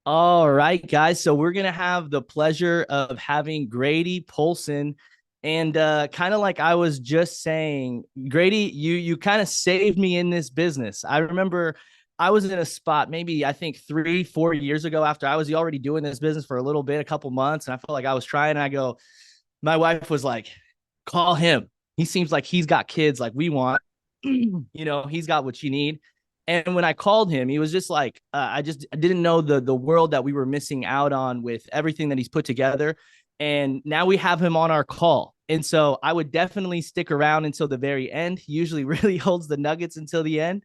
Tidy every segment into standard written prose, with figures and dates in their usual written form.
All right, guys. So we're gonna have the pleasure of having Grady Polcyn, and kind of like I was just saying, Grady, you kind of saved me in this business. I remember I was in a spot maybe I think 3, 4 years ago after I was already doing this business for a little bit, a couple months, and I felt like I was trying. And I go, my wife was like, "Call him. He seems like he's got kids like we want. He's got what you need." And when I called him, he was just like, I didn't know the world that we were missing out on with everything that he's put together. And now we have him on our call. And so I would definitely stick around until the very end. He usually really holds the nuggets until the end.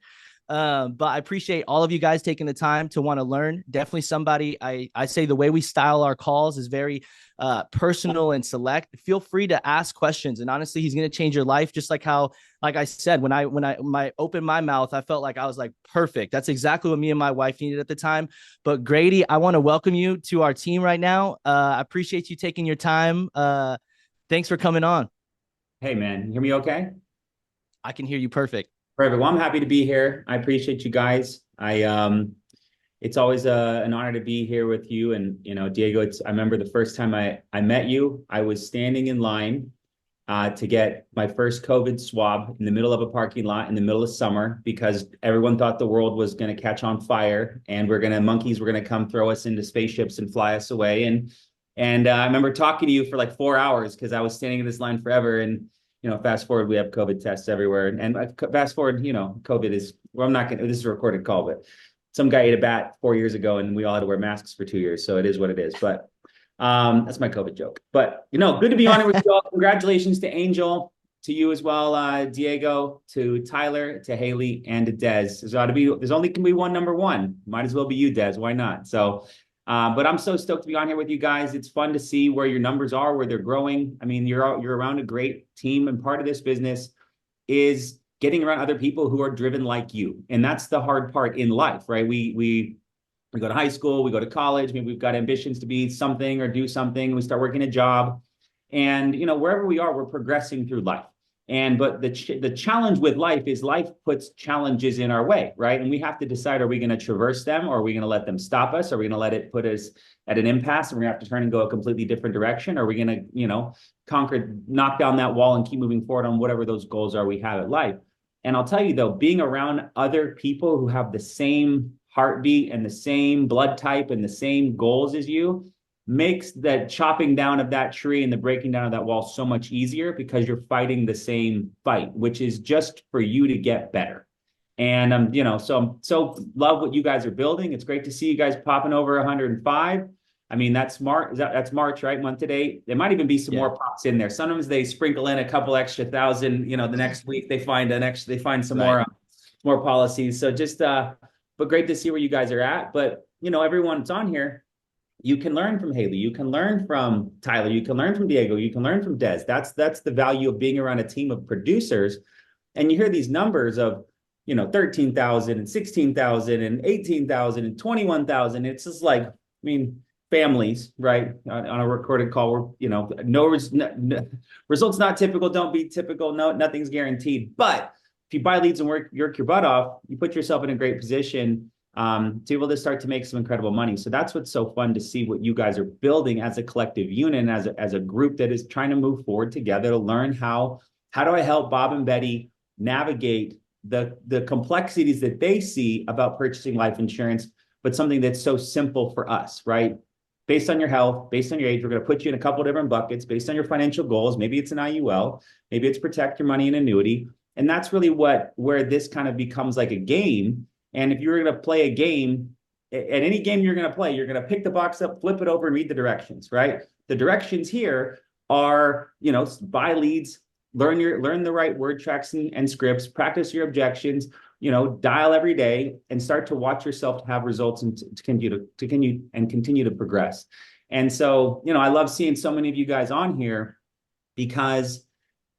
But I appreciate all of you guys taking the time to want to learn. Definitely somebody I say the way we style our calls is very personal and select. Feel free to ask questions, and honestly, he's going to change your life. Just like how, like I said, when I opened my mouth, I felt like I was like perfect. That's exactly what me and my wife needed at the time. But Grady, I want to welcome you to our team right now. I appreciate you taking your time. Thanks for coming on. Hey man, you hear me okay? I can hear you perfect. Perfect. Well, I'm happy to be here. I appreciate you guys. It's always an honor to be here with you. And Diego, I remember the first time I met you, I was standing in line to get my first COVID swab in the middle of a parking lot in the middle of summer because everyone thought the world was going to catch on fire and monkeys were gonna come throw us into spaceships and fly us away. And I remember talking to you for like 4 hours because I was standing in this line forever. And fast forward, we have COVID tests everywhere. And fast forward, COVID is, well, I'm not going to, this is a recorded call, but some guy ate a bat 4 years ago and we all had to wear masks for 2 years. So it is what it is. But that's my COVID joke. But, good to be on it with you all. Congratulations to Angel, to you as well, Diego, to Tyler, to Haley, and to Dez. There's only can be one number one. Might as well be you, Dez. Why not? So, but I'm so stoked to be on here with you guys. It's fun to see where your numbers are, where they're growing. I mean, you're around a great team, and part of this business is getting around other people who are driven like you, and that's the hard part in life, right? We go to high school, we go to college, maybe we've got ambitions to be something or do something. We start working a job, and wherever we are, we're progressing through life. But the challenge with life is life puts challenges in our way, right? And we have to decide, are we going to traverse them, or are we going to let them stop us? Are we going to let it put us at an impasse and we're going to have to turn and go a completely different direction? Or are we going to, knock down that wall and keep moving forward on whatever those goals are we have at life? And I'll tell you though, being around other people who have the same heartbeat and the same blood type and the same goals as you makes that chopping down of that tree and the breaking down of that wall so much easier because you're fighting the same fight, which is just for you to get better. And so I'm so love what you guys are building. It's great to see you guys popping over 105. I mean, that's March. That's March, right? Month to date. There might even be some Yeah. more pops in there. Sometimes they sprinkle in a couple extra thousand. The next week they find some Right. more policies. So just but great to see where you guys are at. But everyone's on here, you can learn from Haley, you can learn from Tyler, you can learn from Diego, you can learn from Des. That's the value of being around a team of producers. And you hear these numbers of 13,000 and 16,000 and 18,000 and 21,000. It's just like, I mean, families, right? On a recorded call where, no results not typical, don't be typical, no, nothing's guaranteed. But if you buy leads and work your butt off, you put yourself in a great position to be able to start to make some incredible money. So that's what's so fun to see what you guys are building as a collective unit and as a group that is trying to move forward together to learn how do I help Bob and Betty navigate the complexities that they see about purchasing life insurance, but something that's so simple for us, right? Based on your health, based on your age, we're going to put you in a couple of different buckets based on your financial goals. Maybe it's an IUL, maybe it's protect your money and annuity. And that's really where this kind of becomes like a game. And if you're going to play a game, at any game you're going to play, you're going to pick the box up, flip it over, and read the directions, right? The directions here are, buy leads, learn the right word tracks and scripts, practice your objections, dial every day, and start to watch yourself to have results and to continue to progress. And so, I love seeing so many of you guys on here because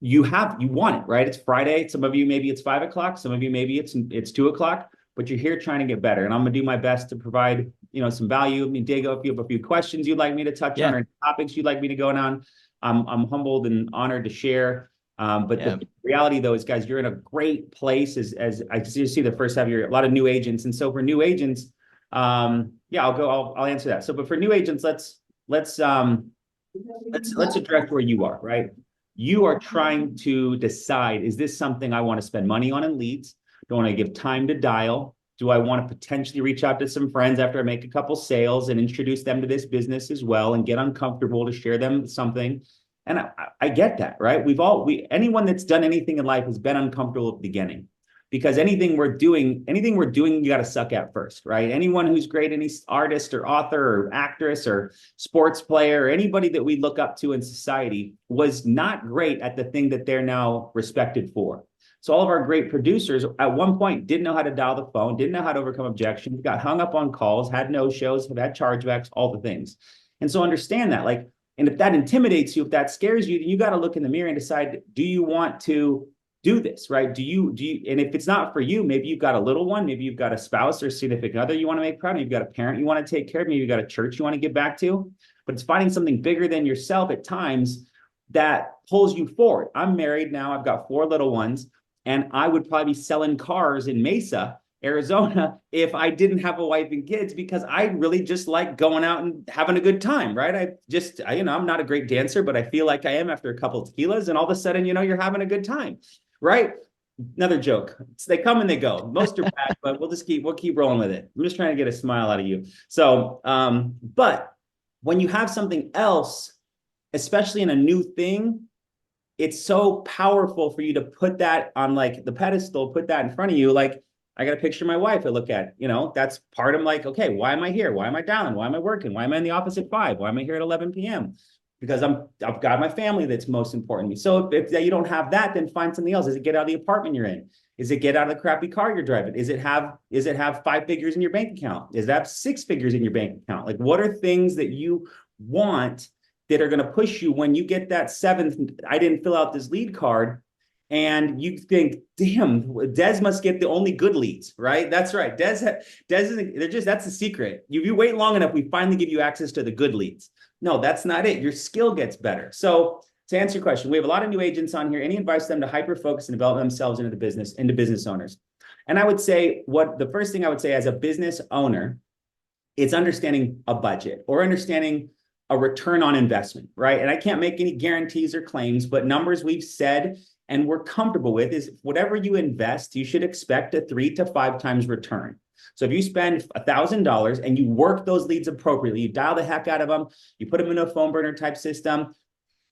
you want it, right? It's Friday. Some of you, maybe it's 5 o'clock. Some of you, maybe it's 2 o'clock, but you're here trying to get better. And I'm going to do my best to provide, some value. I mean, Diego, if you have a few questions you'd like me to touch on Yeah. or topics you'd like me to go on, I'm humbled and honored to share. But Yeah. the reality though is, guys, you're in a great place as I see the first half of your, a lot of new agents. And so for new agents, Yeah, I'll answer that. So, but for new agents, let's let's address where you are, right? You are trying to decide, is this something I want to spend money on in leads? Do I want to give time to dial? Do I want to potentially reach out to some friends after I make a couple sales and introduce them to this business as well and get uncomfortable to share them something? And I get that, right? Anyone that's done anything in life has been uncomfortable at the beginning because anything we're doing, you got to suck at first, right? Anyone who's great, any artist or author or actress or sports player or anybody that we look up to in society was not great at the thing that they're now respected for. So all of our great producers at one point didn't know how to dial the phone, didn't know how to overcome objections, got hung up on calls, had no shows, have had chargebacks, all the things. And so understand that, like, and if that intimidates you, if that scares you, then you got to look in the mirror and decide, do you want to do this, right? And if it's not for you, maybe you've got a little one, maybe you've got a spouse or significant other you want to make proud of, you've got a parent you want to take care of, maybe you've got a church you want to give back to, but it's finding something bigger than yourself at times that pulls you forward. I'm married now, I've got 4 little ones, and I would probably be selling cars in Mesa, Arizona, if I didn't have a wife and kids, because I really just like going out and having a good time, right? I'm not a great dancer, but I feel like I am after a couple of tequilas, and all of a sudden, you're having a good time, right? Another joke. They come and they go. Most are bad, but we'll keep rolling with it. I'm just trying to get a smile out of you. So, but when you have something else, especially in a new thing, it's so powerful for you to put that on like the pedestal, put that in front of you. Like, I got a picture of my wife I look at, that's part of like, okay, why am I here? Why am I down? Why am I working? Why am I in the office at 5? Why am I here at 11 p.m.? Because I've got my family that's most important to me. So if you don't have that, then find something else. Is it get out of the apartment you're in? Is it get out of the crappy car you're driving? Is it have 5 figures in your bank account? Is that 6 figures in your bank account? Like, what are things that you want that are going to push you when you get that 7th, I didn't fill out this lead card, and you think, damn, Des must get the only good leads, right? That's right. Des isn't, that's the secret. You wait long enough, we finally give you access to the good leads. No, that's not it. Your skill gets better. So to answer your question, we have a lot of new agents on here. Any advice to them to hyper focus and develop themselves into business owners? And I would say the first thing I would say as a business owner, it's understanding a budget or understanding a return on investment, right? And I can't make any guarantees or claims, but numbers we've said and we're comfortable with is whatever you invest, you should expect a 3 to 5 times return. So if you spend $1,000 and you work those leads appropriately, you dial the heck out of them, you put them in a phone burner type system,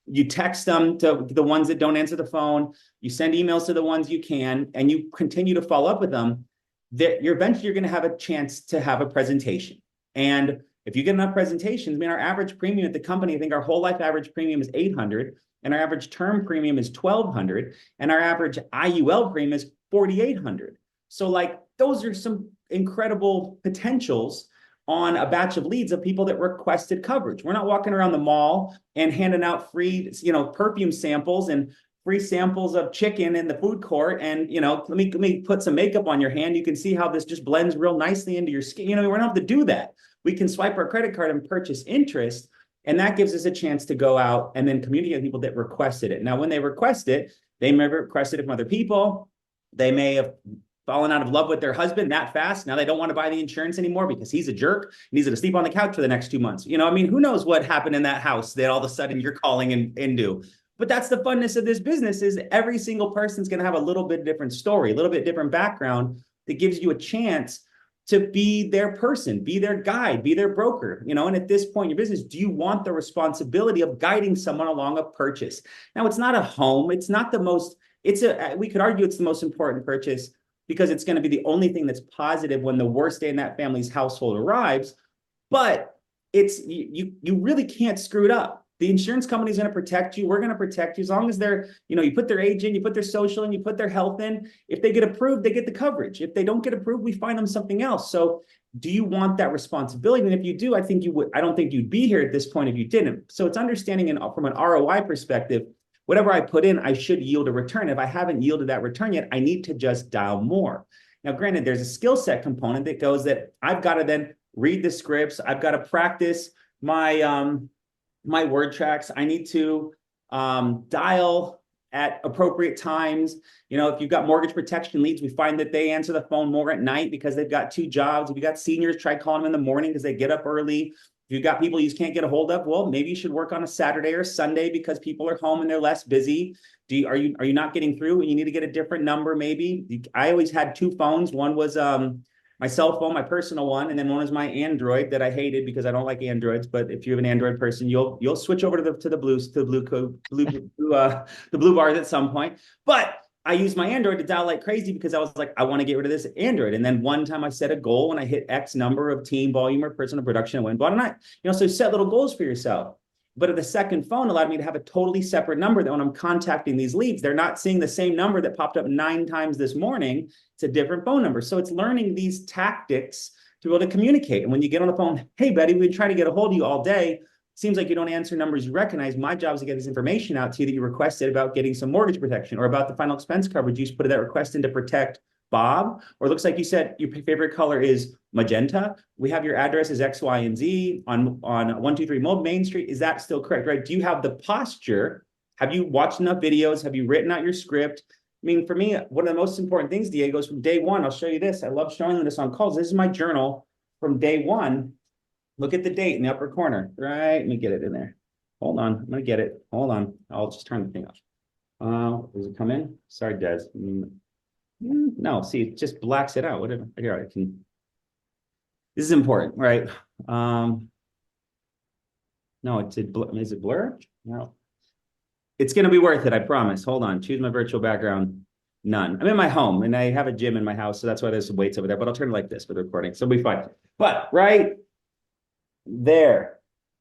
you text them to the ones that don't answer the phone, you send emails to the ones you can, and you continue to follow up with them, that you're going to have a chance to have a presentation. And if you get enough presentations, I mean, our average premium at the company, I think our whole life average premium is $800, and our average term premium is $1,200, and our average IUL premium is $4,800. So like, those are some incredible potentials on a batch of leads of people that requested coverage. We're not walking around the mall and handing out free, perfume samples and free samples of chicken in the food court. And, let me put some makeup on your hand. You can see how this just blends real nicely into your skin. We don't have to do that. We can swipe our credit card and purchase interest. And that gives us a chance to go out and then communicate with people that requested it. Now, when they request it, they may have requested it from other people. They may have fallen out of love with their husband that fast. Now they don't want to buy the insurance anymore because he's a jerk and he's going to sleep on the couch for the next 2 months. Who knows what happened in that house that all of a sudden you're calling and do. But that's the funness of this business, is every single person's going to have a little bit different story, a little bit different background that gives you a chance to be their person, be their guide, be their broker. And at this point in your business, do you want the responsibility of guiding someone along a purchase? Now, it's not a home. It's not the most, we could argue it's the most important purchase, because it's going to be the only thing that's positive when the worst day in that family's household arrives. But you really can't screw it up. The insurance company is going to protect you. We're going to protect you as long as they're, you put their age in, you put their social in, you put their health in. If they get approved, they get the coverage. If they don't get approved, we find them something else. So do you want that responsibility? And if you do, I think you would. I don't think you'd be here at this point if you didn't. So it's understanding from an ROI perspective, whatever I put in, I should yield a return. If I haven't yielded that return yet, I need to just dial more. Now, granted, there's a skill set component that goes that I've got to then read the scripts. I've got to practice my word tracks. I need to dial at appropriate times. You know, if you've got mortgage protection leads, we find that they answer the phone more at night because they've got 2 jobs. If you got seniors, try calling them in the morning because they get up early. If you've got people you just can't get a hold of, well, maybe you should work on a Saturday or Sunday because people are home and they're less busy. Are you not getting through and you need to get a different number? Maybe I always had 2 phones. One was my cell phone, my personal one, and then one was my Android that I hated because I don't like Androids. But if you're an Android person, you'll switch over to the blue bars at some point. But I used my Android to dial like crazy because I was like, I want to get rid of this Android. And then one time I set a goal when I hit X number of team volume or personal production, I went bottom line. You know, so set little goals for yourself. But the second phone allowed me to have a totally separate number that when I'm contacting these leads, they're not seeing the same number that popped up 9 times this morning. It's a different phone number. So it's learning these tactics to be able to communicate. And when you get on the phone, hey, Betty, we've been trying to get a hold of you all day. Seems like you don't answer numbers you recognize. My job is to get this information out to you that you requested about getting some mortgage protection or about the final expense coverage. You just put that request in to protect Bob, or it looks like you said your favorite color is magenta. We have your address as X, Y, and Z on 123 Main Street. Is that still correct, right? Do you have the posture? Have you watched enough videos? Have you written out your script? I mean, for me, one of the most important things, Diego, is from day one. I'll show you this. I love showing this on calls. This is my journal from day one. Look at the date in the upper corner, right? Let me get it in there. Hold on, I'm gonna get it. Hold on, I'll just turn the thing off. Does it come in? Sorry, Des. No, see, it just blacks it out. Whatever. Here, I can. This is important, right? No, is it blur? No. It's going to be worth it, I promise. Hold on. Choose my virtual background. None. I'm in my home and I have a gym in my house, so that's why there's some weights over there, but I'll turn it like this for the recording. So it'll be fine. But right there,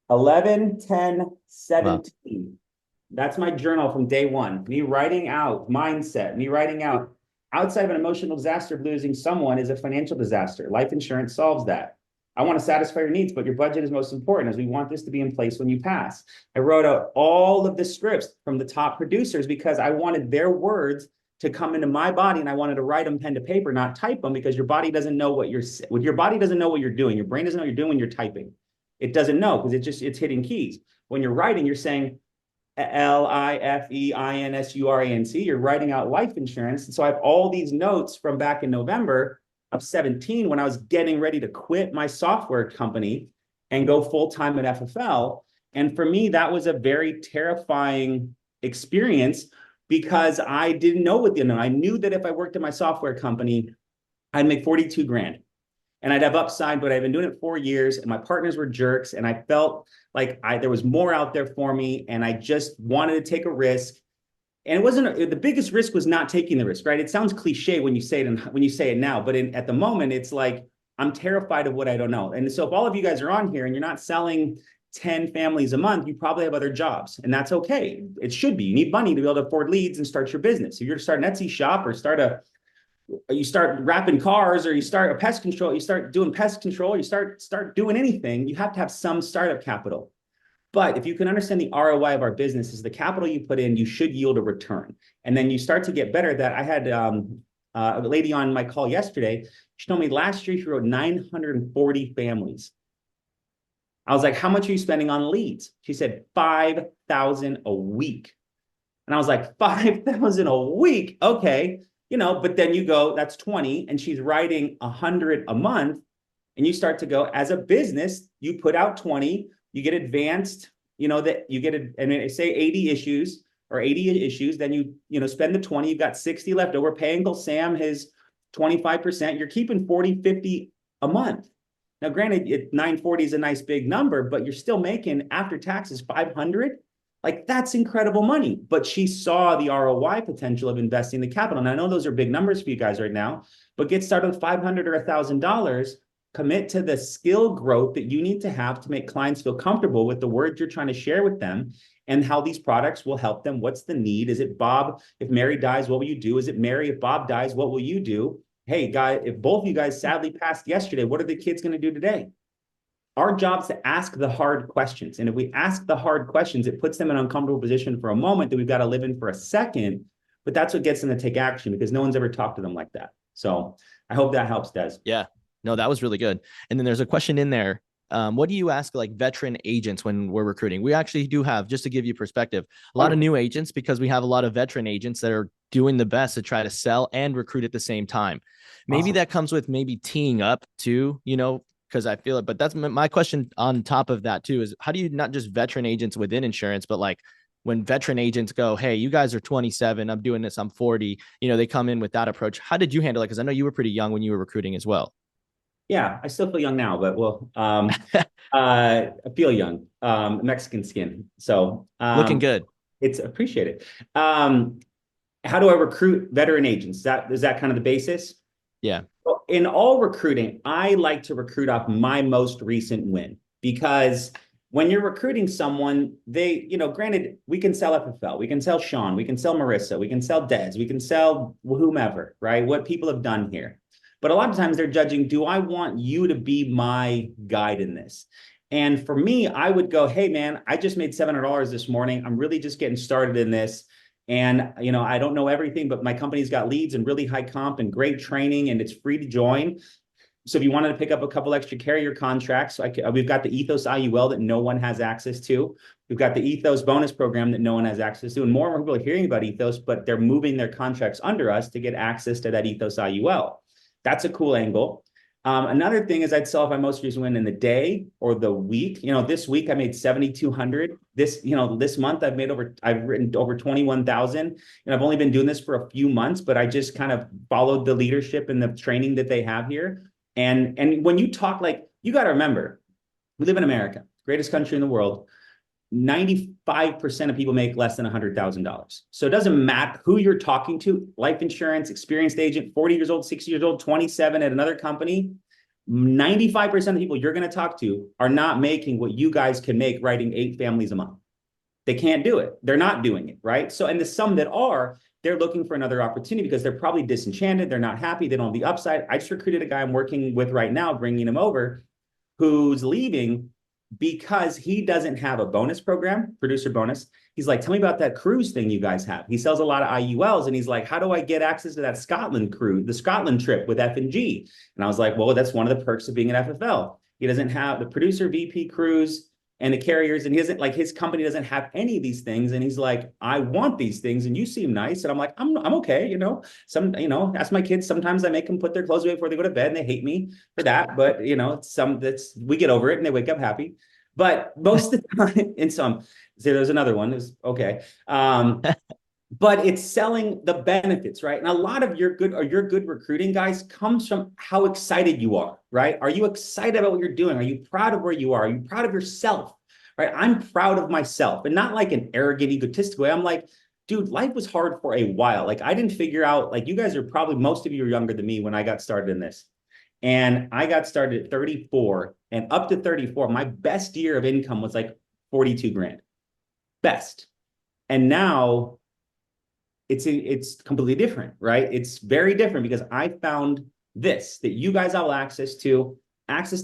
11, 10, 17. Wow. That's my journal from day one. Me writing out mindset, me writing out outside of an emotional disaster of losing someone is a financial disaster. Life insurance solves that. I want to satisfy your needs, but your budget is most important as we want this to be in place when you pass. I wrote out all of the scripts from the top producers because I wanted their words to come into my body and I wanted to write them pen to paper, not type them, because your body doesn't know what your body doesn't know what you're doing. Your brain doesn't know what you're doing when you're typing. It doesn't know because it's hitting keys. When you're writing, you're saying LIFEINSURANC. You're writing out life insurance. And so I have all these notes from back in November of 17 when I was getting ready to quit my software company and go full-time at FFL. And for me, that was a very terrifying experience because I didn't know what the unknown. I knew that if I worked at my software company, I'd make 42 grand. And I'd have upside, but I've been doing it 4 years and my partners were jerks. And I felt like there was more out there for me. And I just wanted to take a risk. And it wasn't, the biggest risk was not taking the risk, right? It sounds cliche when you say it and when you say it now, but at the moment, it's like, I'm terrified of what I don't know. And so if all of you guys are on here and you're not selling 10 families a month, you probably have other jobs and that's okay. It should be. You need money to be able to afford leads and start your business. If you're to start an Etsy shop or you start wrapping cars or you start a pest control, you start doing pest control, you start doing anything, you have to have some startup capital. But if you can understand the ROI of our business is the capital you put in, you should yield a return. And then you start to get better at that. I had a lady on my call yesterday. She told me last year she wrote 940 families. I was like, how much are you spending on leads? She said, 5,000 a week. And I was like, 5,000 a week? Okay. You know, but then you go, that's 20, and she's writing 100 a month. And you start to go, as a business, you put out 20, you get advanced, you know, that you get, say 80 issues, then you spend the 20, you've got 60 left over, paying Uncle Sam his 25%, you're keeping 40, 50 a month. Now, granted, 940 is a nice big number, but you're still making after taxes 500. Like that's incredible money, but she saw the ROI potential of investing the capital. And I know those are big numbers for you guys right now, but get started with $500 or $1,000, commit to the skill growth that you need to have to make clients feel comfortable with the words you're trying to share with them and how these products will help them. What's the need? Is it Bob, if Mary dies, what will you do? Is it Mary, if Bob dies, what will you do? Hey, guy, if both of you guys sadly passed yesterday, what are the kids going to do today? Our job is to ask the hard questions. And if we ask the hard questions, it puts them in an uncomfortable position for a moment that we've got to live in for a second. But that's what gets them to take action because no one's ever talked to them like that. So I hope that helps, Des. Yeah, no, that was really good. And then there's a question in there What do you ask like veteran agents when we're recruiting? We actually do have, just to give you perspective, a lot of new agents because we have a lot of veteran agents that are doing the best to try to sell and recruit at the same time. Maybe Awesome. that comes with maybe teeing up too, because I feel it. But that's my question on top of that too, is how do you not just veteran agents within insurance, but like when veteran agents go, hey, you guys are 27, I'm doing this, I'm 40, they come in with that approach. How did you handle it? Because I know you were pretty young when you were recruiting as well. Yeah, I still feel young now, but well, I feel young. Mexican skin, so Looking good. it's appreciated. Um, how do I recruit veteran agents? Is that kind of the basis? Yeah. Well, in all recruiting, I like to recruit off my most recent win because when you're recruiting someone, granted, we can sell FFL, we can sell Sean, we can sell Marissa, we can sell Dez, we can sell whomever, right? What people have done here. But a lot of times they're judging, do I want you to be my guide in this? And for me, I would go, hey, man, I just made $700 this morning. I'm really just getting started in this. And, I don't know everything, but my company's got leads and really high comp and great training, and it's free to join. So if you wanted to pick up a couple extra carrier contracts, we've got the Ethos IUL that no one has access to. We've got the Ethos bonus program that no one has access to. And more and more people are hearing about Ethos, but they're moving their contracts under us to get access to that Ethos IUL. That's a cool angle. Another thing is I'd sell if I most recent win in the day or the week. This week I made 7,200. This month I've written over 21,000. And I've only been doing this for a few months, but I just kind of followed the leadership and the training that they have here. And when you talk, like, you got to remember, we live in America, greatest country in the world. 95% of people make less than $100,000. So it doesn't matter who you're talking to, life insurance, experienced agent, 40 years old, 60 years old, 27 at another company. 95% of people you're going to talk to are not making what you guys can make writing 8 families a month. They can't do it. They're not doing it, right? So, and the some that are, they're looking for another opportunity because they're probably disenchanted. They're not happy. They don't have the upside. I just recruited a guy I'm working with right now, bringing him over, who's leaving because he doesn't have a bonus program, producer bonus. He's like, tell me about that cruise thing you guys have. He sells a lot of IULs, and he's like, how do I get access to that Scotland cruise, the Scotland trip with F&G? And I was like, well, that's one of the perks of being an FFL. He doesn't have the producer VP cruise and the carriers, and he doesn't, like, his company doesn't have any of these things. And he's like, I want these things, and you seem nice. And I'm like, I'm okay, ask my kids. Sometimes I make them put their clothes away before they go to bed, and they hate me for that. But we get over it and they wake up happy. But most of the time, and some say there's another one is okay. But it's selling the benefits, right? And a lot of your good recruiting, guys, comes from how excited you are, right? Are you excited about what you're doing? Are you proud of where you are? Are you proud of yourself, right? I'm proud of myself, and not like an arrogant, egotistical way. I'm like, dude, life was hard for a while. Like, I didn't figure out, like, you guys are probably, most of you are younger than me when I got started in this. And I got started at 34, and up to 34, my best year of income was like 42 grand. Best. And now it's completely different, right? It's very different because I found this, that you guys have access to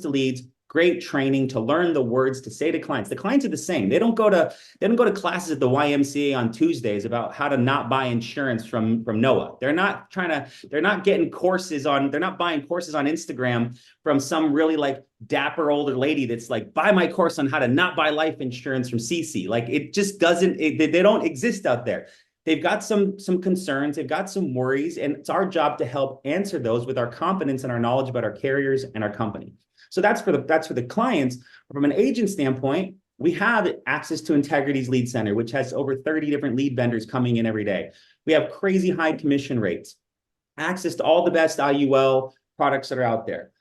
leads, great training to learn the words to say to clients. The clients are the same. They don't go to classes at the YMCA on Tuesdays about how to not buy insurance from Noah. They're not buying courses on Instagram from some really like dapper older lady that's like, buy my course on how to not buy life insurance from CC. Like, it just doesn't, they don't exist out there. They've got some concerns, they've got some worries, and it's our job to help answer those with our confidence and our knowledge about our carriers and our company. So that's for the clients. From an agent standpoint, we have access to Integrity's lead center, which has over 30 different lead vendors coming in every day. We have crazy high commission rates, access to all the best IUL products that are out there,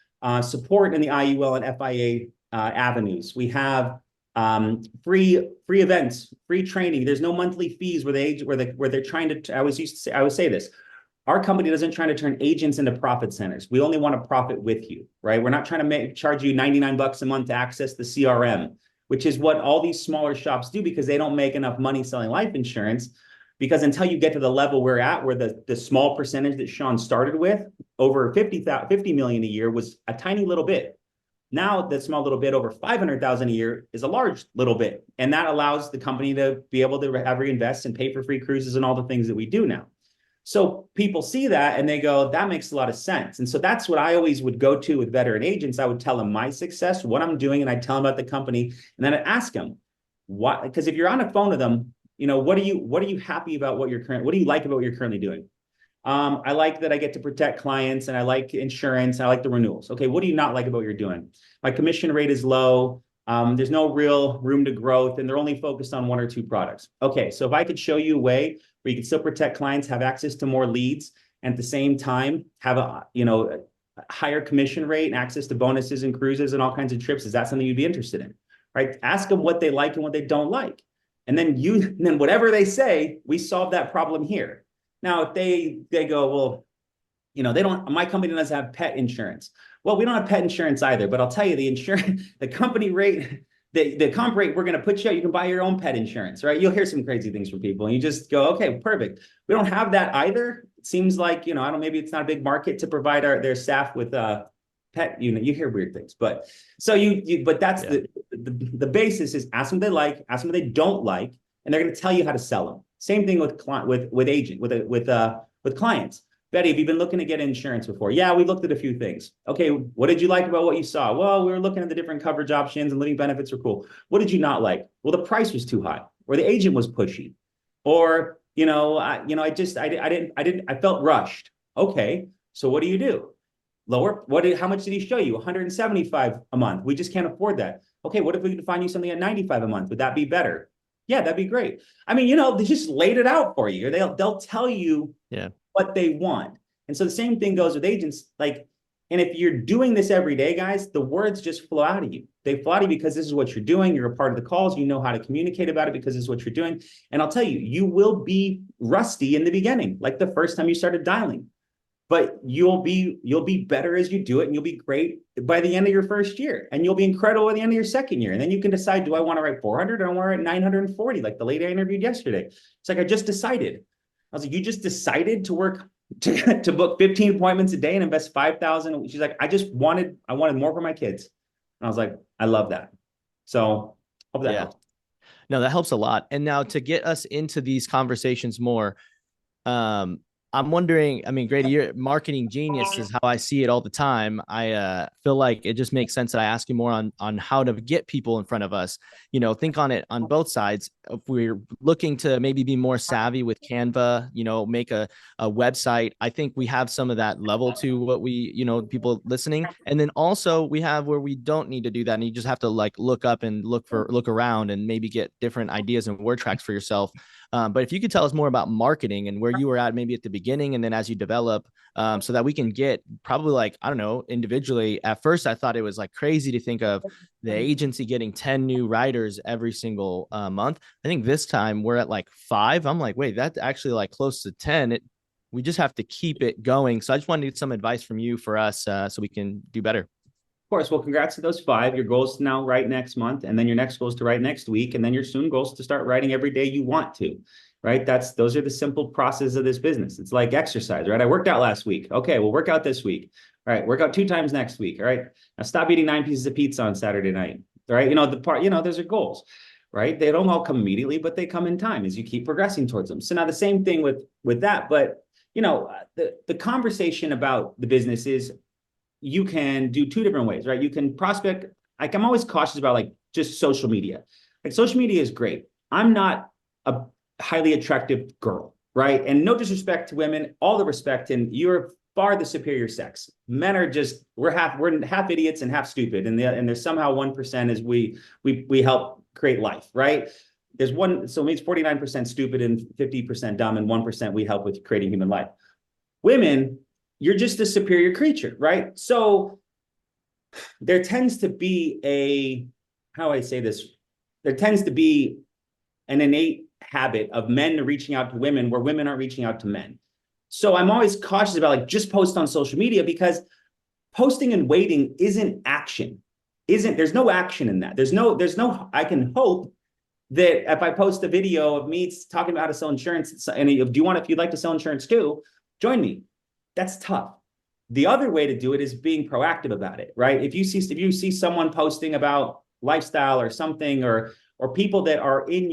support in the IUL and FIA avenues. We have free events, free training. There's no monthly fees where they're trying to. I always say this. Our company doesn't try to turn agents into profit centers. We only want to profit with you, right? We're not trying to charge you $99 a month to access the CRM, which is what all these smaller shops do because they don't make enough money selling life insurance. Because until you get to the level we're at, where the small percentage that Sean started with, over 50 million a year, was a tiny little bit. Now, that small little bit over 500,000 a year is a large little bit. And that allows the company to be able to reinvest and pay for free cruises and all the things that we do now. So people see that and they go, that makes a lot of sense. And so that's what I always would go to with veteran agents. I would tell them my success, what I'm doing, and I tell them about the company. And then I ask them why, because if you're on the phone with them, what are you happy about what do you like about what you're currently doing? I like that I get to protect clients and I like insurance. And I like the renewals. Okay. What do you not like about what you're doing? My commission rate is low. There's no real room to growth and they're only focused on one or two products. Okay. So if I could show you a way where you can still protect clients, have access to more leads, and at the same time have a higher commission rate and access to bonuses and cruises and all kinds of trips, is that something you'd be interested in? Right? Ask them what they like and what they don't like. And then whatever they say, we solve that problem here. Now, if they go, well, my company doesn't have pet insurance. Well, we don't have pet insurance either, but I'll tell you the company rate, the comp rate we're going to put you out, you can buy your own pet insurance, right? You'll hear some crazy things from people and you just go, okay, perfect. We don't have that either. It seems like, I don't, maybe it's not a big market to provide their staff with pet, you hear weird things, but so but that's the basis is ask them what they like, ask them what they don't like, and they're going to tell you how to sell them. Same thing with clients. Betty, have you been looking to get insurance before? Yeah, we looked at a few things. Okay, what did you like about what you saw? Well, we were looking at the different coverage options and living benefits were cool. What did you not like? Well, the price was too high, or the agent was pushy, or I felt rushed. Okay, so what do you do? Lower. How much did he show you? 175 a month. We just can't afford that. Okay, what if we could find you something at 95 a month? Would that be better? Yeah, that'd be great. I mean, they just laid it out for you. Or they'll tell you what they want. And so the same thing goes with agents. And if you're doing this every day, guys, the words just flow out of you. They flow out of you because this is what you're doing. You're a part of the calls. You know how to communicate about it because this is what you're doing. And I'll tell you, you will be rusty in the beginning, like the first time you started dialing. But you'll be better as you do it, and you'll be great by the end of your first year, and you'll be incredible at the end of your second year. And then you can decide, do I want to write 400 or I want to write 940, like the lady I interviewed yesterday? It's like, I just decided. I was like, you just decided to work to book 15 appointments a day and invest 5,000. She's like, I wanted more for my kids. And I was like, I love that. So hope that helps. No, that helps a lot. And now to get us into these conversations more, I'm wondering, I mean, Grady, you're marketing genius is how I see it all the time. I feel like it just makes sense that I ask you more on how to get people in front of us. Think on it on both sides. If we're looking to maybe be more savvy with Canva, make a website, I think we have some of that level to what we, people listening. And then also we have where we don't need to do that. And you just have to look up and look around and maybe get different ideas and word tracks for yourself. But if you could tell us more about marketing and where you were at maybe at the beginning and then as you develop, so that we can get probably I don't know, individually. At first, I thought it was crazy to think of the agency getting 10 new writers every single month. I think this time we're at 5. I'm like, wait, that's actually close to 10. We just have to keep it going. So I just wanted to get some advice from you for us so we can do better. Of course. Well, congrats to those 5. Your goal is to now write next month, and then your next goal is to write next week, and then your soon goal is to start writing every day you want to, right? Those are the simple processes of this business. It's like exercise, right? I worked out last week. Okay, we'll work out this week. All right, work out 2 times next week. All right, now stop eating 9 pieces of pizza on Saturday night. All right, those are goals, right? They don't all come immediately, but they come in time as you keep progressing towards them. So now the same thing with that, but the conversation about the business is, you can do 2 different ways, right? You can prospect. I'm always cautious about just social media. Social media is great. I'm not a highly attractive girl, right? And no disrespect to women, all the respect, and you're far the superior sex. Men are just, we're half idiots and half stupid. And there's somehow 1% as we help create life, right? There's one, so it means 49% stupid and 50% dumb, and 1% we help with creating human life. Women, you're just a superior creature, right? So there tends to be there tends to be an innate habit of men reaching out to women where women aren't reaching out to men. So I'm always cautious about just post on social media, because posting and waiting isn't action. There's no action in that. There's no, I can hope that if I post a video of me talking about how to sell insurance, and if you'd like to sell insurance too, join me. That's tough. The other way to do it is being proactive about it, right? If you see someone posting about lifestyle or something, or or people that are in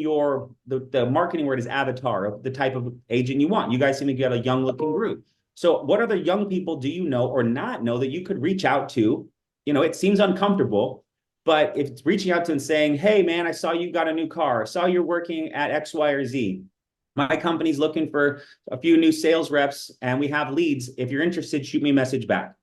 the marketing word is avatar of the type of agent you want. You guys seem to get a young looking group. So what other young people do you know or not know that you could reach out to? It seems uncomfortable, but if it's reaching out to and saying, hey, man, I saw you got a new car. I saw you're working at X, Y, or Z. My company's looking for a few new sales reps and we have leads. If you're interested, shoot me a message back.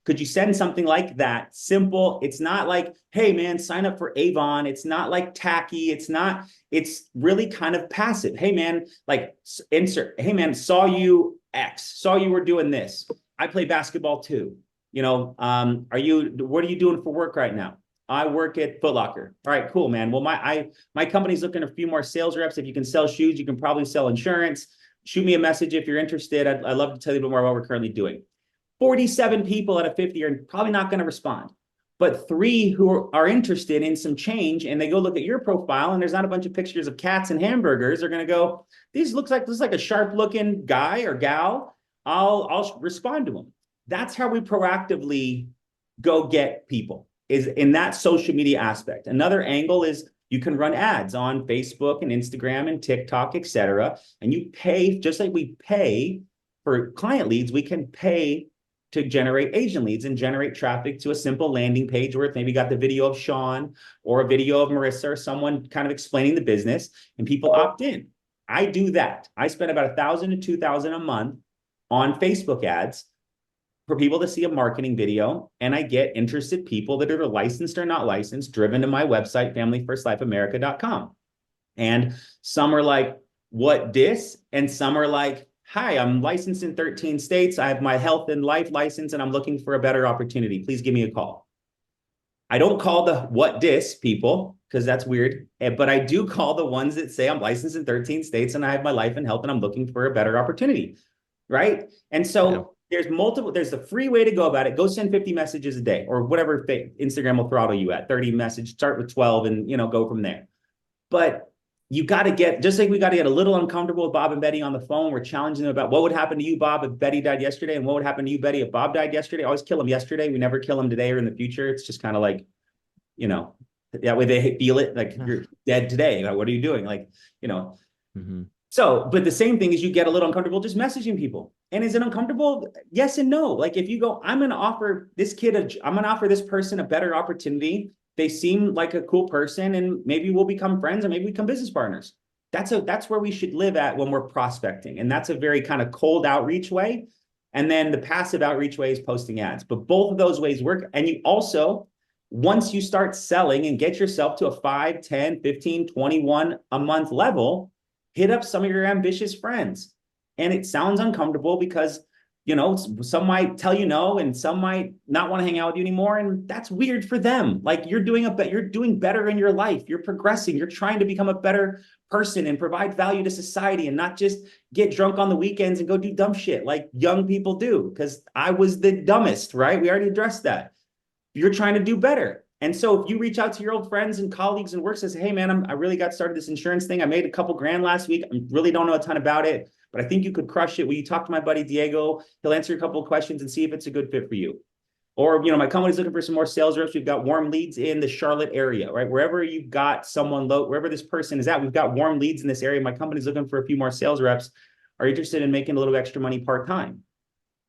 Could you send something like that? Simple. It's not like, hey, man, sign up for Avon. It's not like tacky. It's really kind of passive. Hey, man, like insert, hey, man, saw you X, saw you were doing this. I play basketball too. What are you doing for work right now? I work at Foot Locker. All right, cool, man. Well, my company's looking for a few more sales reps. If you can sell shoes, you can probably sell insurance. Shoot me a message if you're interested. I'd love to tell you a bit more about what we're currently doing. 47 people out of 50 are probably not going to respond, but 3 who are interested in some change and they go look at your profile and there's not a bunch of pictures of cats and hamburgers, are going to go, this looks like a sharp looking guy or gal. I'll respond to them. That's how we proactively go get people, is in that social media aspect. Another angle is you can run ads on Facebook and Instagram and TikTok, etc. And you pay, just like we pay for client leads, we can pay to generate agent leads and generate traffic to a simple landing page where maybe got the video of Sean or a video of Marissa or someone kind of explaining the business and people opt in. I do that. I spend about $1,000 to $2,000 a month on Facebook ads for people to see a marketing video, and I get interested people that are licensed or not licensed, driven to my website, familyfirstlifeamerica.com. And some are like, what dis? And some are like, hi, I'm licensed in 13 states. I have my health and life license and I'm looking for a better opportunity. Please give me a call. I don't call the what dis people because that's weird, but I do call the ones that say I'm licensed in 13 states and I have my life and health and I'm looking for a better opportunity, right? And so there's a free way to go about it. Go send 50 messages a day or whatever Instagram will throttle you at, 30 message, start with 12 and go from there. But you got to get, just like we got to get a little uncomfortable with Bob and Betty on the phone. We're challenging them about what would happen to you, Bob, if Betty died yesterday, and what would happen to you, Betty, if Bob died yesterday. Always kill them yesterday. We never kill them today or in the future. It's just kind of like, that way they feel it like you're dead today. Like, what are you doing? Like, Mm-hmm. So, but the same thing is you get a little uncomfortable just messaging people. And is it uncomfortable? Yes and no. Like if you go, I'm going to offer this person a better opportunity. They seem like a cool person and maybe we'll become friends and maybe we become business partners. That's where we should live at when we're prospecting. And that's a very kind of cold outreach way. And then the passive outreach way is posting ads. But both of those ways work. And you also, once you start selling and get yourself to a 5, 10, 15, 21 a month level, hit up some of your ambitious friends. And it sounds uncomfortable because some might tell you no, and some might not want to hang out with you anymore. And that's weird for them. Like you're doing better in your life. You're progressing. You're trying to become a better person and provide value to society and not just get drunk on the weekends and go do dumb shit like young people do. Because I was the dumbest, right? We already addressed that. You're trying to do better. And so if you reach out to your old friends and colleagues and work, says, hey man, I really got started this insurance thing. I made a couple grand last week. I really don't know a ton about it, but I think you could crush it. Will you talk to my buddy Diego? He'll answer a couple of questions and see if it's a good fit for you. Or, my company's looking for some more sales reps. We've got warm leads in the Charlotte area, right? Wherever you've got someone wherever this person is at, we've got warm leads in this area. My company's looking for a few more sales reps. Are interested in making a little extra money part-time.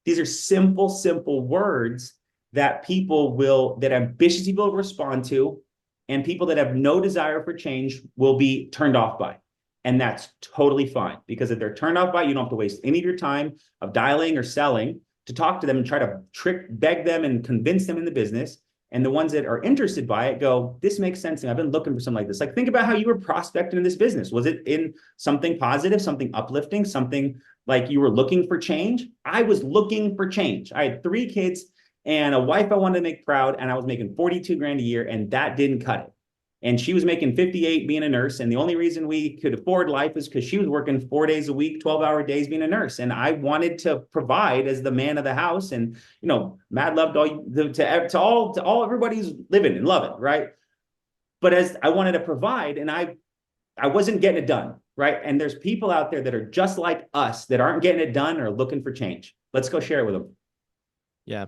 These are simple words that ambitious people will respond to, and people that have no desire for change will be turned off by. And that's totally fine, because if they're turned off by, you don't have to waste any of your time of dialing or selling to talk to them and try to beg them and convince them in the business. And the ones that are interested by it go, this makes sense. And I've been looking for something like this. Like, think about how you were prospecting in this business. Was it in something positive, something uplifting, something like you were looking for change? I was looking for change. I had 3 kids and a wife I wanted to make proud, and I was making 42 grand a year, and that didn't cut it. And she was making 58 being a nurse. And the only reason we could afford life is because she was working 4 days a week, 12-hour days being a nurse. And I wanted to provide as the man of the house. And, mad love to all everybody who's living and loving, right? But as I wanted to provide, and I wasn't getting it done, right? And there's people out there that are just like us that aren't getting it done or looking for change. Let's go share it with them. Yeah.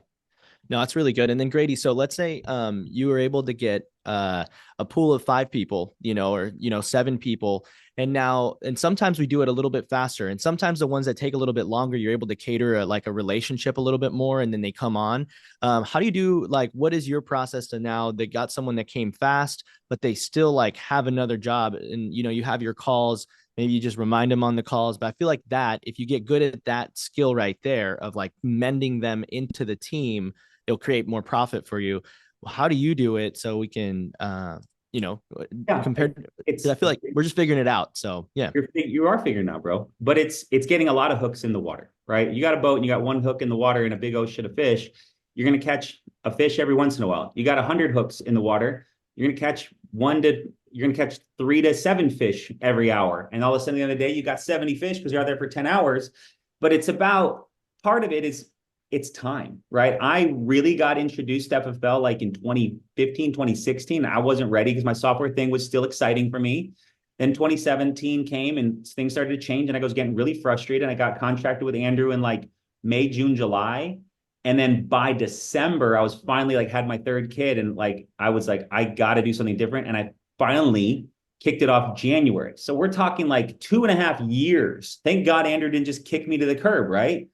No, that's really good. And then Grady, so let's say you were able to get a pool of 5 people, or 7 people. And sometimes we do it a little bit faster. And sometimes the ones that take a little bit longer, you're able to cater like a relationship a little bit more, and then they come on. How do you do, like, what is your process to now they got someone that came fast, but they still like have another job, and you have your calls. Maybe you just remind them on the calls. But I feel like that if you get good at that skill right there of like mending them into the team, it'll create more profit for you. Well, how do you do it so we can, you know, Yeah, compared? Because I it's feel like we're just figuring it out. So yeah, you are figuring it out, bro. But it's getting a lot of hooks in the water, right? You got a boat and you got one hook in the water in a big ocean of fish. You're gonna catch a fish every once in a while. You got 100 hooks in the water. You're gonna catch 3 to 7 fish every hour. And all of a sudden, the other day, you got 70 fish because you're out there for 10 hours. But it's about part of it is it's time, right? I really got introduced to FFL like in 2015, 2016. I wasn't ready because my software thing was still exciting for me. Then 2017 came and things started to change, and I was getting really frustrated. I got contracted with Andrew in like May, June, July. And then by December, I was finally like had my third kid, and like I was like, I got to do something different. And I finally kicked it off January. So we're talking like 2.5 years. Thank God Andrew didn't just kick me to the curb, right?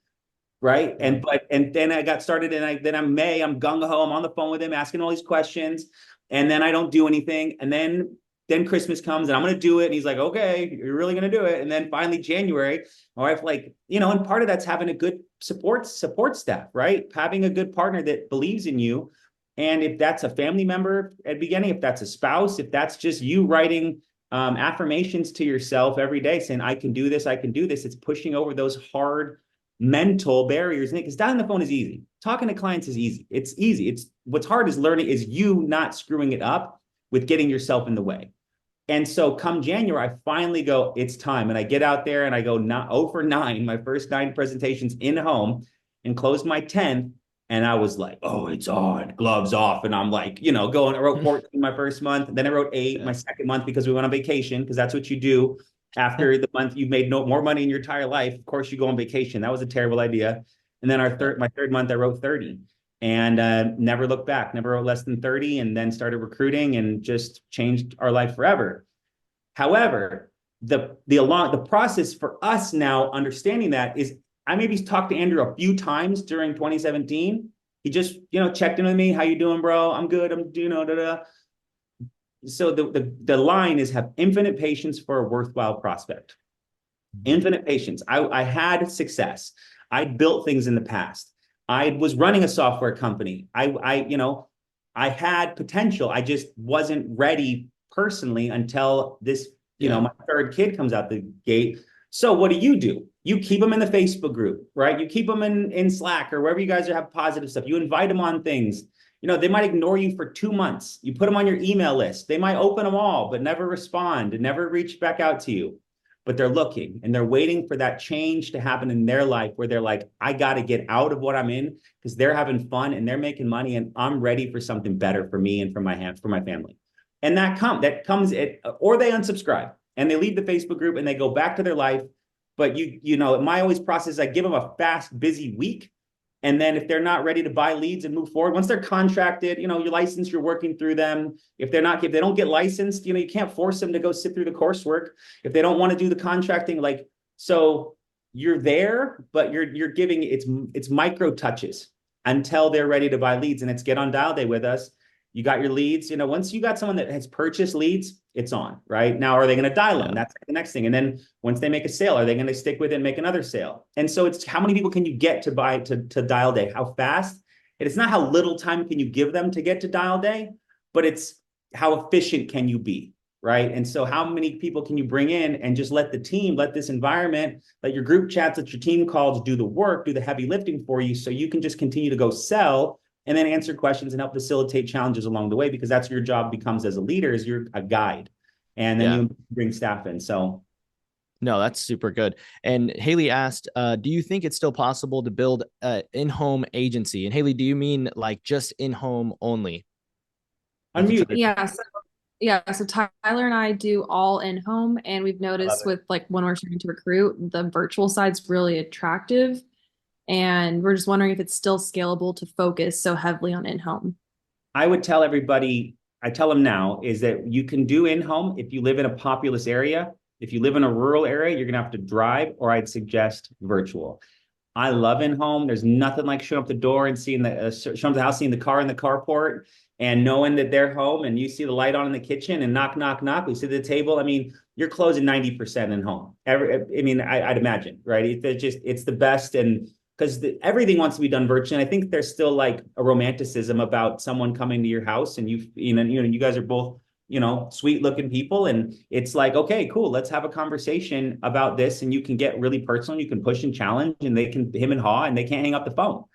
Right. yeah, And then I got started, and then I'm gung ho. I'm on the phone with him asking all these questions, and then I don't do anything. And then Christmas comes, and I'm going to do it. And he's like, okay, you're really going to do it. And then finally January, my wife, like, and part of that's having a good support staff, right? Having a good partner that believes in you. And if that's a family member at the beginning, if that's a spouse, if that's just you writing affirmations to yourself every day saying, I can do this, I can do this. It's pushing over those hard mental barriers. Because dialing the phone is easy. Talking to clients is easy. It's easy. It's what's hard is learning is you not screwing it up with getting yourself in the way. And so come January, I finally go, it's time. And I get out there and I go 0 for 9, my first 9 presentations in home, and closed my 10th. And I was like, oh, it's on, gloves off. And I'm like, going, I wrote 14 my first month. Then I wrote 8 yeah, my second month because we went on vacation, because that's what you do. After the month you've made no more money in your entire life, of course you go on vacation. That was a terrible idea. And then yeah, my third month, I wrote 30, and never looked back, never wrote less than 30, and then started recruiting and just changed our life forever. However, the process for us now understanding that is, I maybe talked to Andrew a few times during 2017. He just, checked in with me. How you doing, bro? I'm good. I'm, da, da. So the line is have infinite patience for a worthwhile prospect. Infinite patience. I had success. I built things in the past. I was running a software company. I had potential. I just wasn't ready personally until this, yeah, my third kid comes out the gate. So what do? You keep them in the Facebook group, right? You keep them in Slack or wherever you guys have positive stuff. You invite them on things. They might ignore you for 2 months. You put them on your email list. They might open them all, but never respond and never reach back out to you. But they're looking and they're waiting for that change to happen in their life where they're like, I got to get out of what I'm in because they're having fun and they're making money and I'm ready for something better for me and for my family. And that comes at, or they unsubscribe and they leave the Facebook group and they go back to their life. But my always process, I give them a fast, busy week. And then if they're not ready to buy leads and move forward, once they're contracted, you're licensed, you're working through them. If they don't get licensed, you can't force them to go sit through the coursework. If they don't want to do the contracting, so you're there, but you're giving it's micro touches until they're ready to buy leads. And it's get on dial day with us. You got your leads, once you got someone that has purchased leads, it's on, right? Now, are they going to dial them? yeah, That's the next thing. And then once they make a sale, are they going to stick with it and make another sale? And so it's how many people can you get to buy to dial day? How fast? And it's not how little time can you give them to get to dial day, but it's how efficient can you be, right? And so how many people can you bring in and just let this environment, let your group chats, let your team calls do the work, do the heavy lifting for you so you can just continue to go sell and then answer questions and help facilitate challenges along the way, because that's your job becomes as a leader, is you're a guide. And then yeah. you bring staff in. So No, that's super good. And Haley asked, do you think it's still possible to build an in-home agency? And Haley, do you mean like just in-home only? Like you try unmute. to, Yeah, so Tyler and I do all in home, and we've I love noticed it. with like when we're starting to recruit, the virtual side's really attractive. And we're just wondering if it's still scalable to focus so heavily on in-home. I would tell everybody, I tell them now, is that you can do in-home if you live in a populous area. If you live in a rural area, you're going to have to drive, or I'd suggest virtual. I love in-home. There's nothing like showing up the door and seeing showing up the house, seeing the car in the carport, and knowing that they're home, and you see the light on in the kitchen, and knock, knock, knock. We sit at the table. I mean, you're closing 90% in home. I'd imagine, right? It's the best, and because everything wants to be done virtually. And I think there's still like a romanticism about someone coming to your house, and you guys are both, sweet looking people. And it's like, okay, cool. Let's have a conversation about this. And you can get really personal. You can push and challenge, and they can him and haw, and they can't hang up the phone.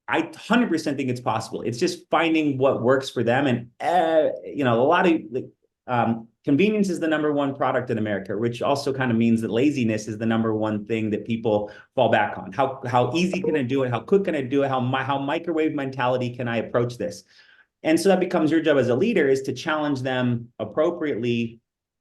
I 100% think it's possible. It's just finding what works for them. And, a lot of convenience is the number one product in America, which also kind of means that laziness is the number one thing that people fall back on. How easy can I do it? How quick can I do it? How microwave mentality can I approach this? And so that becomes your job as a leader, is to challenge them appropriately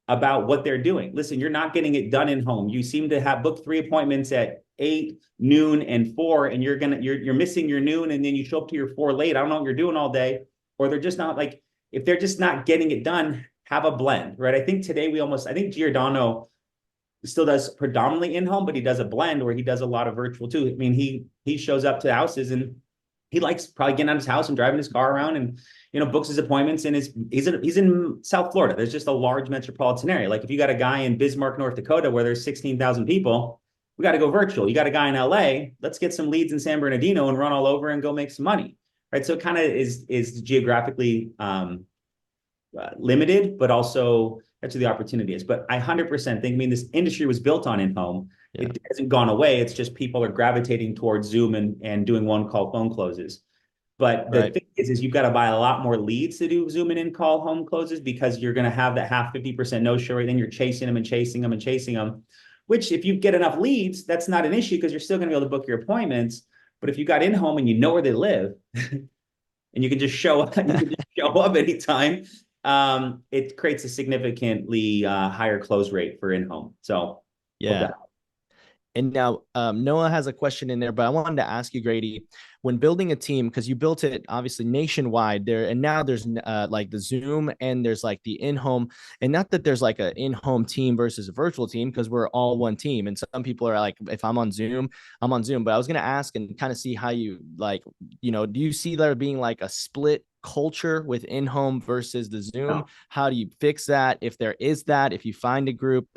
about what they're doing. Listen, you're not getting it done in home. You seem to have booked 3 appointments at 8, noon, and 4, and you're missing your noon, and then you show up to your 4 late. I don't know what you're doing all day. Or they're just not, like, if they're just not getting it done, have a blend, right? I think today I think Giordano still does predominantly in home, but he does a blend where he does a lot of virtual too. I mean, he shows up to houses, and he likes probably getting out of his house and driving his car around, and books his appointments. And he's in South Florida. There's just a large metropolitan area. Like if you got a guy in Bismarck, North Dakota, where there's 16,000 people, we got to go virtual. You got a guy in LA, let's get some leads in San Bernardino and run all over and go make some money, right? So it kind of is geographically limited, but also that's where the opportunity is. But I 100% think, this industry was built on in-home. Yeah. It hasn't gone away. It's just people are gravitating towards Zoom and doing one-call phone closes. But the thing is you've got to buy a lot more leads to do Zoom and in-call home closes, because you're going to have that half 50% no-show rate. Then you're chasing them and chasing them and chasing them, which if you get enough leads, that's not an issue, because you're still going to be able to book your appointments. But if you got in-home and you know where they live and you can just show up, anytime, it creates a significantly higher close rate for in-home. So yeah. And now Noah has a question in there, but I wanted to ask you, Grady, when building a team, because you built it obviously nationwide there, and now there's like the Zoom and there's like the in-home, and not that there's like an in-home team versus a virtual team, because we're all one team. And some people are like, if I'm on Zoom, I'm on Zoom. But I was going to ask and kind of see how you do you see there being like a split culture with in-home versus the Zoom? Oh. How do you fix that? If there is that, if you find a group,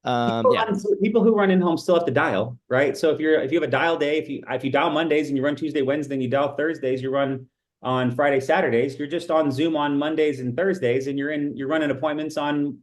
people who run in-home still have to dial, right? So if you have a dial day, if you dial Mondays and you run Tuesday, Wednesday, and you dial Thursdays, you run on Friday, Saturdays, you're just on Zoom on Mondays and Thursdays, and you're running appointments on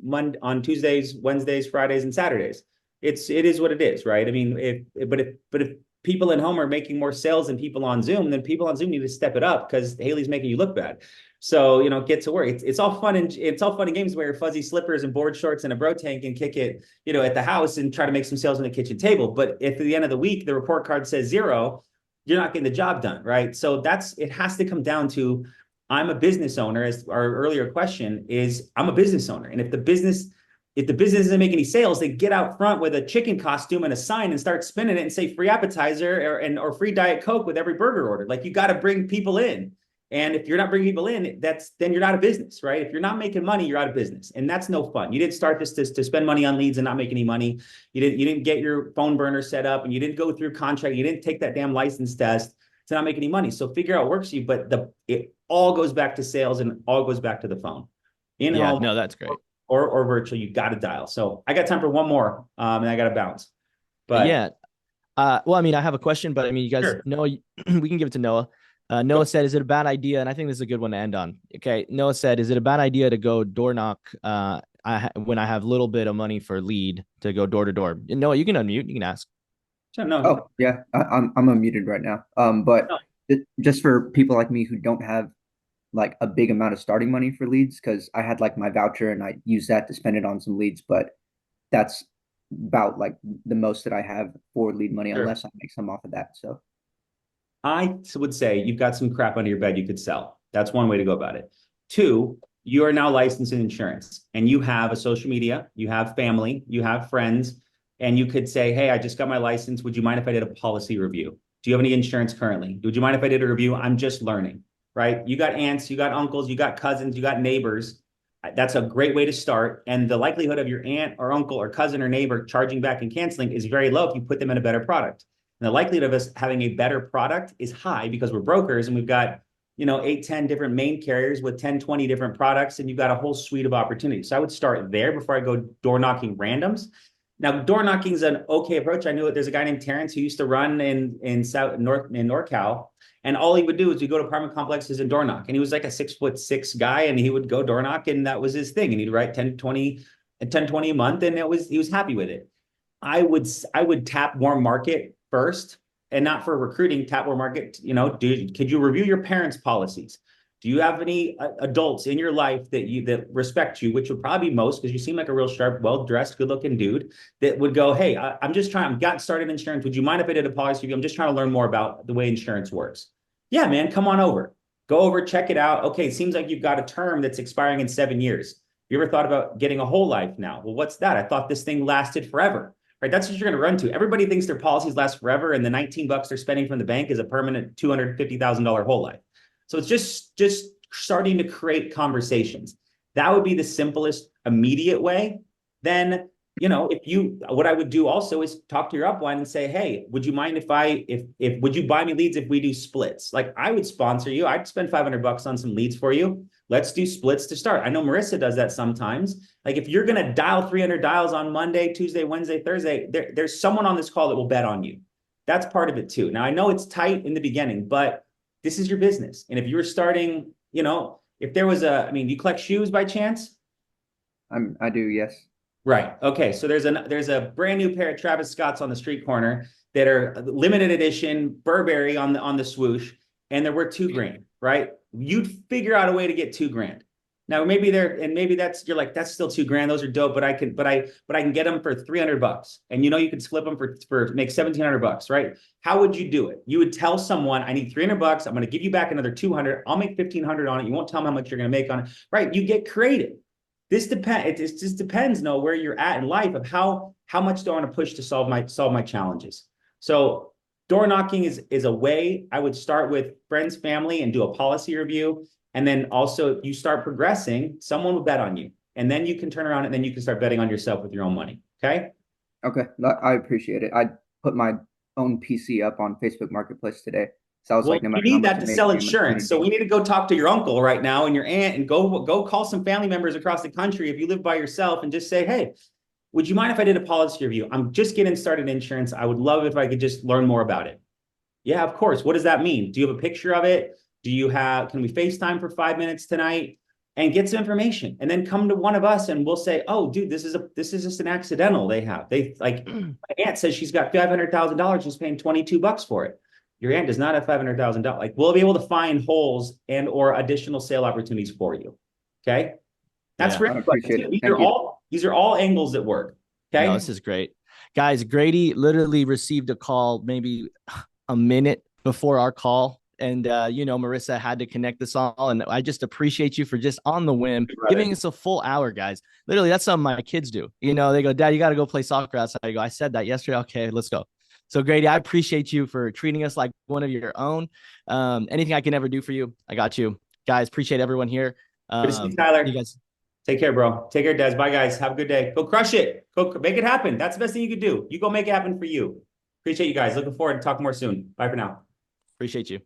Tuesdays, Wednesdays, Fridays, and Saturdays. It is what it is, right? I mean, if people in home are making more sales than people on Zoom, then people on Zoom need to step it up, because Haley's making you look bad. So, get to work. It's all fun and games where fuzzy slippers and board shorts and a bro tank and kick it, at the house and try to make some sales on the kitchen table. But if at the end of the week, the report card says 0, you're not getting the job done, right? So it has to come down to, I'm a business owner, as our earlier question is, I'm a business owner. And if the business doesn't make any sales, they get out front with a chicken costume and a sign and start spinning it and say free appetizer or free Diet Coke with every burger order. Like, you got to bring people in. And if you're not bringing people in, then you're not a business, right? If you're not making money, you're out of business. And that's no fun. You didn't start this to spend money on leads and not make any money. You didn't get your phone burner set up, and you didn't go through contract. You didn't take that damn license test to not make any money. So figure out what works for you. But it all goes back to sales, and all goes back to the phone. In-home, no, that's great. Or virtual, you got to dial. So I got time for one more, and I got to bounce. But yeah. Well, I have a question, but you guys know, we can give it to Noah. Noah said, is it a bad idea? And I think this is a good one to end on. Okay. Noah said, is it a bad idea to go door knock when I have a little bit of money for lead to go door to door? Noah, you can unmute. You can ask. No. Oh, yeah. I'm unmuted right now. But just for people like me who don't have like a big amount of starting money for leads, because I had like my voucher and I used that to spend it on some leads, but that's about like the most that I have for lead money, unless I make some off of that. So I would say you've got some crap under your bed you could sell. That's one way to go about it. 2, you are now licensed in insurance, and you have a social media, you have family, you have friends, and you could say, hey, I just got my license. Would you mind if I did a policy review? Do you have any insurance currently? Would you mind if I did a review? I'm just learning, right? You got aunts, you got uncles, you got cousins, you got neighbors. That's a great way to start. And the likelihood of your aunt or uncle or cousin or neighbor charging back and canceling is very low if you put them in a better product. And the likelihood of us having a better product is high because we're brokers and we've got, 8, 10 different main carriers with 10, 20 different products, and you've got a whole suite of opportunities. So I would start there before I go door knocking randoms. Now, door knocking is an okay approach. I know that there's a guy named Terrence who used to run in NorCal, and all he would do is we go to apartment complexes and door knock. And he was like a 6'6" guy, and he would go door knock, and that was his thing. And he'd write 10, 20 a month, and he was happy with it. I would tap more market first, and not for recruiting, tap more market. Could you review your parents' policies? Do you have any adults in your life that respect you, which would probably be most, because you seem like a real sharp, well-dressed, good-looking dude that would go, hey, I'm just trying, I've got started insurance. Would you mind if I did a policy review? I'm just trying to learn more about the way insurance works. Yeah, man, come on over. Go over, check it out. Okay, it seems like you've got a term that's expiring in 7 years. You ever thought about getting a whole life now? Well, what's that? I thought this thing lasted forever. Right, that's what you're going to run to. Everybody thinks their policies last forever, and the $19 they're spending from the bank is a permanent $250,000 whole life. So it's just starting to create conversations. That would be the simplest, immediate way. Then, what I would do also is talk to your upline and say, hey, would you mind if would you buy me leads if we do splits? Like, I would sponsor you. I'd spend $500 on some leads for you. Let's do splits to start. I know Marissa does that sometimes. Like, if you're going to dial 300 dials on Monday, Tuesday, Wednesday, Thursday, there's someone on this call that will bet on you. That's part of it too. Now, I know it's tight in the beginning, but this is your business. And if you were starting, if there was do you collect shoes by chance? I do, yes. Right. Okay. So there's a brand new pair of Travis Scotts on the street corner that are limited edition Burberry on the swoosh, and they're worth $2,000, right? You'd figure out a way to get $2,000. Now maybe you're like, that's still $2,000. Those are dope, but I can get them for $300, and you can flip them for make $1,700, right? How would you do it? You would tell someone, I need $300. I'm going to give you back another $200. I'll make $1,500 on it. You won't tell them how much you're going to make on it, right? You get creative. This depends. It just depends, where you're at in life of how much do I want to push to solve my challenges. So door knocking is a way. I would start with friends, family, and do a policy review. And then also, if you start progressing, someone will bet on you. And then you can turn around and then you can start betting on yourself with your own money. Okay? Okay. I appreciate it. I put my own PC up on Facebook Marketplace today. So I was like, no matter you how need much that I to make, sell how much insurance. So we need to go talk to your uncle right now and your aunt, and go call some family members across the country if you live by yourself, and just say, hey, would you mind if I did a policy review? I'm just getting started in insurance. I would love if I could just learn more about it. Yeah, of course. What does that mean? Do you have a picture of it? Can we FaceTime for 5 minutes tonight and get some information? And then come to one of us and we'll say, oh, dude, this is just an accidental they have. My aunt says she's got $500,000. She's paying $22 for it. Your aunt does not have $500,000. Like, we'll be able to find holes and or additional sale opportunities for you. Okay. That's I appreciate it. These are all angles that work. Okay. No, this is great. Guys, Grady literally received a call maybe a minute before our call. And, Marissa had to connect this all. And I just appreciate you for just on the whim, giving us a full hour, guys. Literally, that's something my kids do. They go, Dad, you got to go play soccer outside. I go, I said that yesterday. Okay, let's go. So, Grady, I appreciate you for treating us like one of your own. Anything I can ever do for you, I got you. Guys, appreciate everyone here. Good to see you, Tyler. You guys. Take care, bro. Take care, Des. Bye, guys. Have a good day. Go crush it. Go make it happen. That's the best thing you could do. You go make it happen for you. Appreciate you guys. Looking forward to talking more soon. Bye for now. Appreciate you.